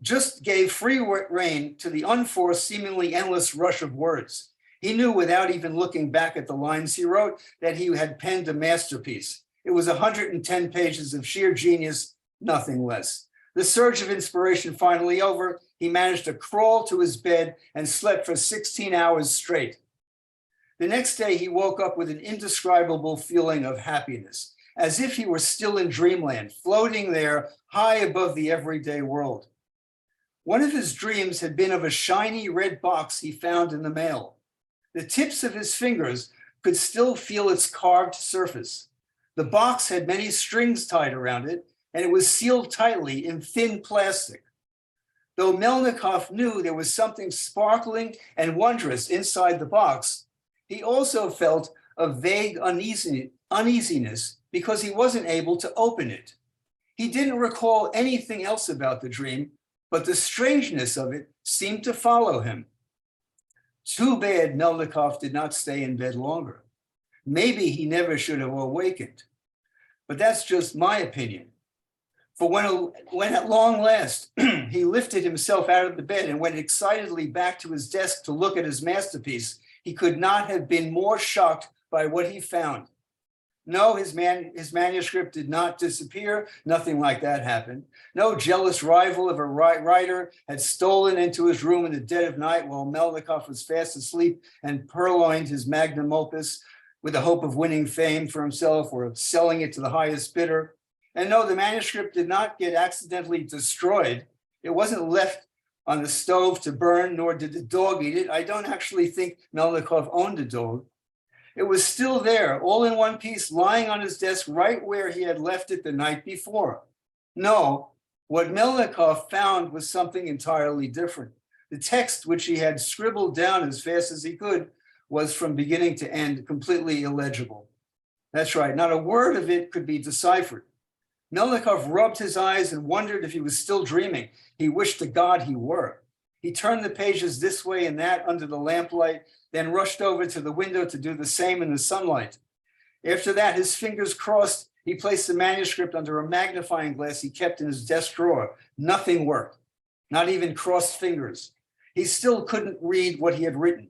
S4: just gave free rein to the unforced, seemingly endless rush of words. He knew without even looking back at the lines he wrote that he had penned a masterpiece. It was 110 pages of sheer genius, nothing less. The surge of inspiration finally over, he managed to crawl to his bed and slept for 16 hours straight. The next day, he woke up with an indescribable feeling of happiness, as if he were still in dreamland, floating there high above the everyday world. One of his dreams had been of a shiny red box he found in the mail. The tips of his fingers could still feel its carved surface. The box had many strings tied around it, and it was sealed tightly in thin plastic. Though Melnikov knew there was something sparkling and wondrous inside the box, he also felt a vague uneasiness because he wasn't able to open it. He didn't recall anything else about the dream, but the strangeness of it seemed to follow him. Too bad Melnikov did not stay in bed longer. Maybe he never should have awakened. But that's just my opinion. For when at long last he lifted himself out of the bed and went excitedly back to his desk to look at his masterpiece, he could not have been more shocked by what he found. No, his manuscript did not disappear. Nothing like that happened. No jealous rival of a writer had stolen into his room in the dead of night while Melnikov was fast asleep and purloined his magnum opus with the hope of winning fame for himself or of selling it to the highest bidder. And no, the manuscript did not get accidentally destroyed. It wasn't left on the stove to burn, nor did the dog eat it. I don't actually think Melnikov owned a dog. It was still there, all in one piece, lying on his desk right where he had left it the night before. No, what Melnikov found was something entirely different. The text, which he had scribbled down as fast as he could, was from beginning to end completely illegible. That's right, not a word of it could be deciphered. Melnikov rubbed his eyes and wondered if he was still dreaming. He wished to God he were. He turned the pages this way and that under the lamplight, then rushed over to the window to do the same in the sunlight. After that, his fingers crossed, he placed the manuscript under a magnifying glass he kept in his desk drawer. Nothing worked, not even crossed fingers. He still couldn't read what he had written.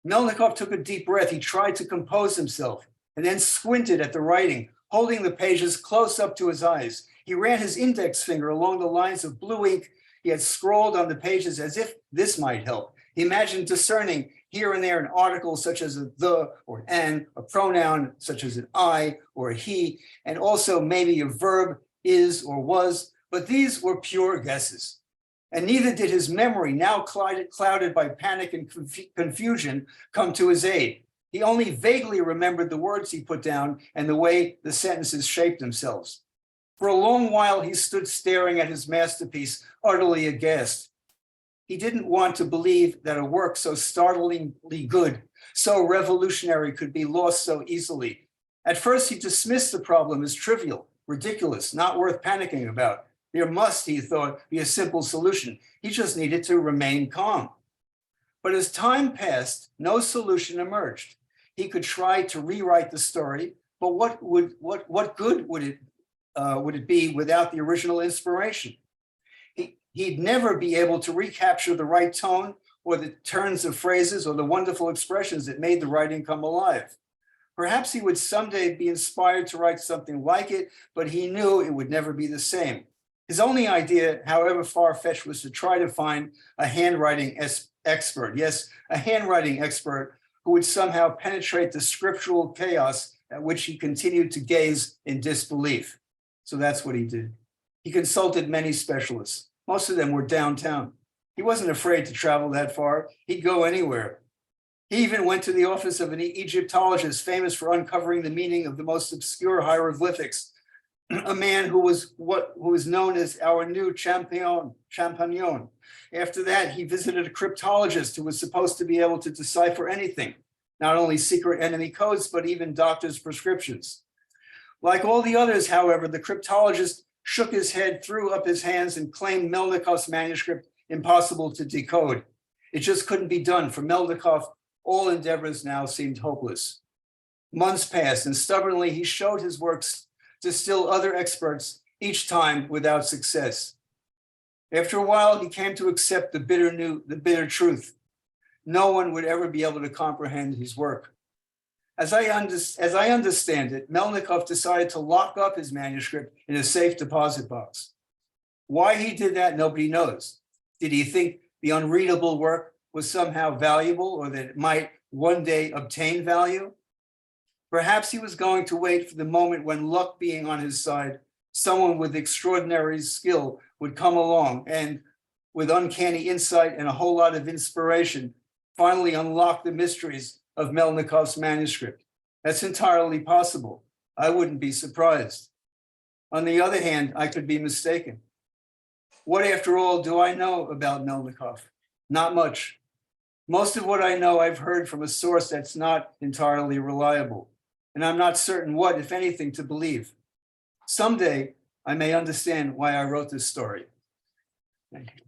S4: Melnikov took a deep breath. He tried to compose himself and then squinted at the writing, holding the pages close up to his eyes. He ran his index finger along the lines of blue ink he had scrawled on the pages as if this might help. He imagined discerning here and there an article such as a the or an, a pronoun such as an I or a he, and also maybe a verb is or was, but these were pure guesses. And neither did his memory, now clouded by panic and confusion, come to his aid. He only vaguely remembered the words he put down and the way the sentences shaped themselves. For a long while, he stood staring at his masterpiece, utterly aghast. He didn't want to believe that a work so startlingly good, so revolutionary, could be lost so easily. At first, he dismissed the problem as trivial, ridiculous, not worth panicking about. There must, he thought, be a simple solution. He just needed to remain calm. But as time passed, no solution emerged. He could try to rewrite the story, but what good would it be without the original inspiration? He'd never be able to recapture the right tone or the turns of phrases or the wonderful expressions that made the writing come alive. Perhaps he would someday be inspired to write something like it, but he knew it would never be the same. His only idea, however far-fetched, was to try to find a handwriting expert. Yes, a handwriting expert who would somehow penetrate the scriptural chaos at which he continued to gaze in disbelief. So that's what he did. He consulted many specialists. Most of them were downtown. He wasn't afraid to travel that far. He'd go anywhere. He even went to the office of an Egyptologist famous for uncovering the meaning of the most obscure hieroglyphics, a man who was known as our new champignon. After that, he visited a cryptologist who was supposed to be able to decipher anything, not only secret enemy codes, but even doctors' prescriptions. Like all the others, however, the cryptologist shook his head, threw up his hands, and claimed Melnikov's manuscript impossible to decode. It just couldn't be done. For Melnikov, all endeavors now seemed hopeless. Months passed, and stubbornly he showed his works to still other experts, each time without success. After a while, he came to accept the bitter truth. No one would ever be able to comprehend his work. As I understand it, Melnikov decided to lock up his manuscript in a safe deposit box. Why he did that, nobody knows. Did he think the unreadable work was somehow valuable, or that it might one day obtain value? Perhaps he was going to wait for the moment when, luck being on his side, someone with extraordinary skill would come along and, with uncanny insight and a whole lot of inspiration, finally unlock the mysteries of Melnikov's manuscript. That's entirely possible. I wouldn't be surprised. On the other hand, I could be mistaken. What, after all, do I know about Melnikov? Not much. Most of what I know I've heard from a source that's not entirely reliable, and I'm not certain what, if anything, to believe. Someday, I may understand why I wrote this story. Thank you.